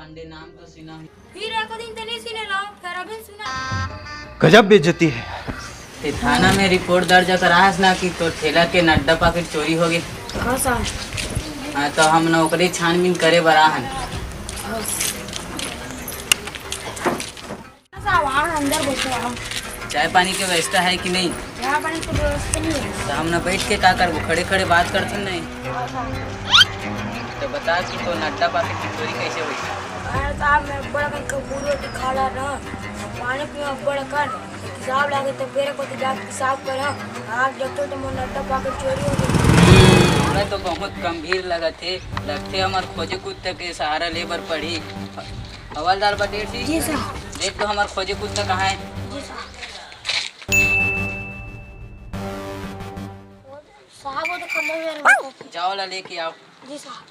पांडे नाम तो सुना है। फिर एक दिन तो नहीं सुने लो, फिर अभी सुना। गजब बेइज्जती है। ते थाना में रिपोर्ट दर्ज करास ना कि तो ठेला के नड्डा पैकेट चोरी हो गए। हाँ साहब। हाँ तो हम नौकरी छानबीन करे बराहन। साहब वहाँ अंदर बैठो हम। चाय पानी की व्यवस्था है कि नहीं? यहाँ पानी की व्यवस्था नहीं है। तो हम ना बैठ के का करबो, खड़े खड़े बात करते नहीं। हाँ साहब। तो बता कि तो नड्डा पैकेट की चोरी कैसे हुई? अरे साहब मैं बड़ा कर कबूरो की खाड़ा ना पानी पियो बड़ा कर हिसाब लागे तो मेरे को तो जाके हिसाब कर। आज देखो तो मैं नड्डा पाके चोरी हो गई। मैं तो बहुत गंभीर लगते हमारे खोजे कुत्ते के सहारा लेबर पड़ी। हवलदार बटेर सिंह जी साहब। देख तो हमारे खोजे कुत्ता कहाँ है? जी साहब। साहब वो तो कमरे में रहता है। जाओ ला लेके आओ। जी साहब।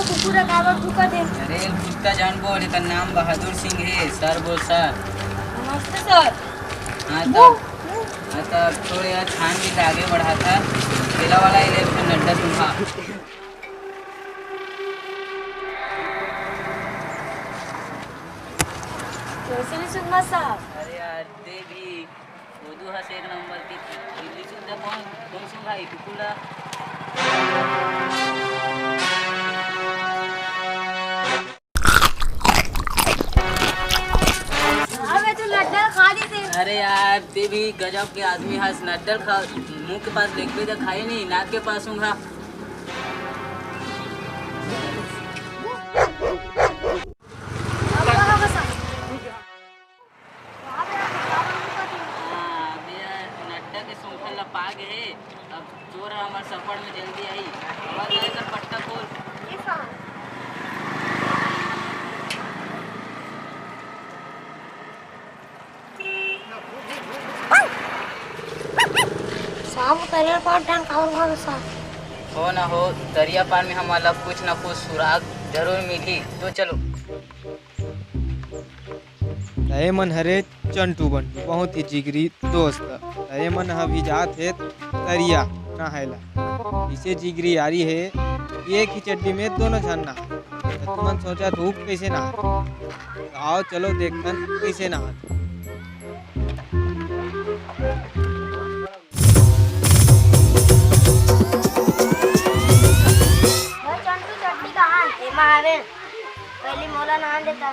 कुकुरा काबर चुका दे। अरे कुत्ता जान बोले का नाम बहादुर सिंह है। सर बोल सर। नमस्ते सर। हाँ तो थोड़े यार छानबीन आगे बढ़ा था। ठेला वाला इलेक्शन नड्डा सुहा। कैसे नहीं सुनना साहब? अरे यार दे भी वधु हस एक नंबर की दिल्ली सुद्धा कौन सुहा कुकुला। अरे यार ते भी गजब के आदमी हंस नड्डल खा मुंह के पास लेके तो खाए नहीं, नाक के पास उंघा। नड्डा के सूखल लपा गए। अब चोर हमारे सफर में जल्दी आई। आवाज आएगा पट्टा खोल। साहब तरिया पार डान खाओ भाग साहब। हो ना हो दरिया पार में हमारा कुछ ना कुछ सुराग जरूर मिली। तो चलो। तय मन हरे चंटू बंटू बहुत ही जिगरी दोस्त। तय मन अभी जात है तरिया नहायला। इसे जिगरी यारी है एक ही चड्डी में दोनों झन नहा। तुमन सोचा धूप कैसे नहा। तो आओ चलो देखते कैसे नहा। पहली मोला नहा देता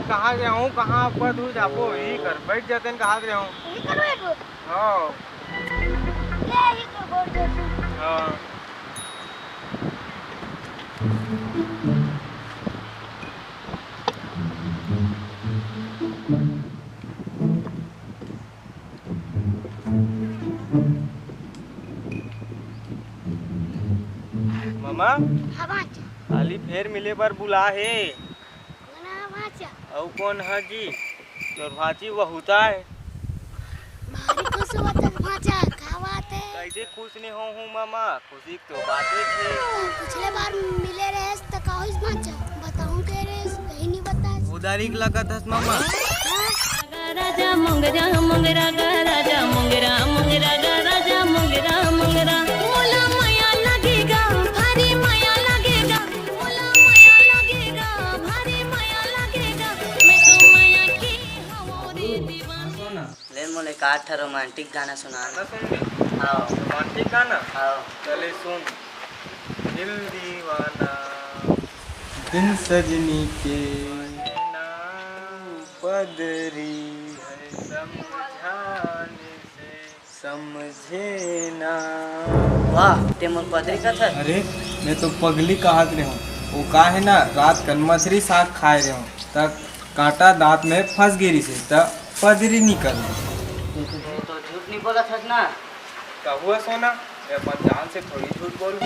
कहाँ गया हूँ कहाँ पर दूर जापो ही कर बैठ जाते हैं कहाँ गया हूँ। हाँ हाँ मामा खाली फेर मिले पर बुला है। और कौन है जी? तोर भाची बहुता है। कैसे खुश नहीं हूँ मामा? खुशी तो बातें थे। पिछले बार मिले रहे तो काहिस भाचा बताऊं तेरे कहीं नहीं बता। उधारी लगत हस मामा। मुंगरा मुंगरा गा राजा मुंगरा मुंगरा गा राजा मुंगरा मुंगरा मोला माया लगेगा भारी माया लगेगा मोला माया लगेगा भारी माया लगेगा मैं तो माया की हमारी दीवाना ले मोले काठ रोमांटिक गाना सुना आओ रोमांटिक गाना आओ चले सुन दिल दीवाना बिन सजनी के बदरी है समझाने से समझे ना। वाह ते मोर पदरी का था। अरे मैं तो पगली कहत रहे हूँ वो का है ना रात कन मछली साग खाए रहे हूँ तब कांटा दांत में फंस गिरी से तब पदरी निकल तो झूठ नहीं बोला था ना। का हुआ सोना मैं अपन जान से थोड़ी झूठ बोलूं।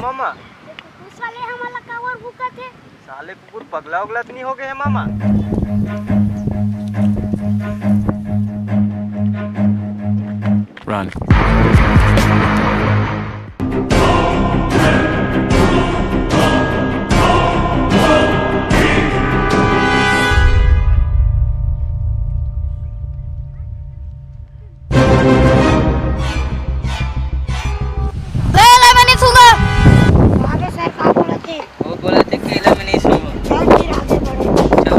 मामा साले हमारा कावर भूखा थे साले कुकुर पगला उगला तो नहीं हो गए हैं मामा। Run. आगे से का बोला थे वो बोला थे केला में नहीं सोऊंगा। चल फिर आगे बढ़ो चल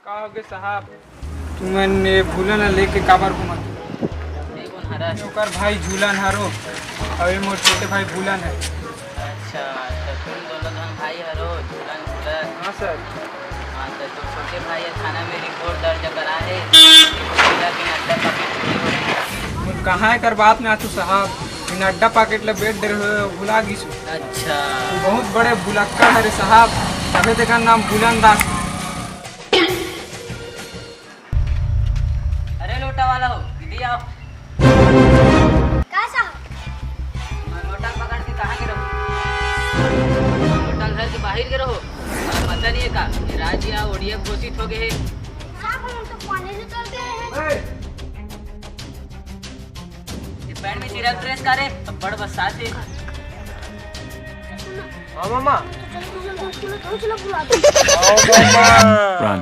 कहोगे साहब तुमने भूलन लेके काबर घूमत ये कौन हरा है? ओकर भाई झूलन हरो और ये मोर छोटे भाई भूलन है। अच्छा तो तुम दोनों धन भाई हरो झूलन झूलन। हाँ सर हाँ तो तुम छोटे भाई है थाना में रिपोर्ट दर्ज करा है केला के अड्डा पकड़ चोरी हो रही है। कहाँ है कर बात में आतू साहब इन अड्डा पाकेट ले बैठ दे भुला गिसु अच्छा तू बहुत बड़े भुलक्का है रे साहब तबे देखा नाम भूलन दास। अरे लोटा वाला हो दीदी आओ। कैसा लोटा पकड़ के कहाँ गिरो? लोटा घर के बाहर गिरो पता नहीं है का ये राज्य या ओडिया घोषित हो गए हैं। साहब हम तो पानी से चल गए हैं ये पैंट में चिराग प्रेस करे अब बड़ बरसात है। हाँ मामा चलो बुला दो Run.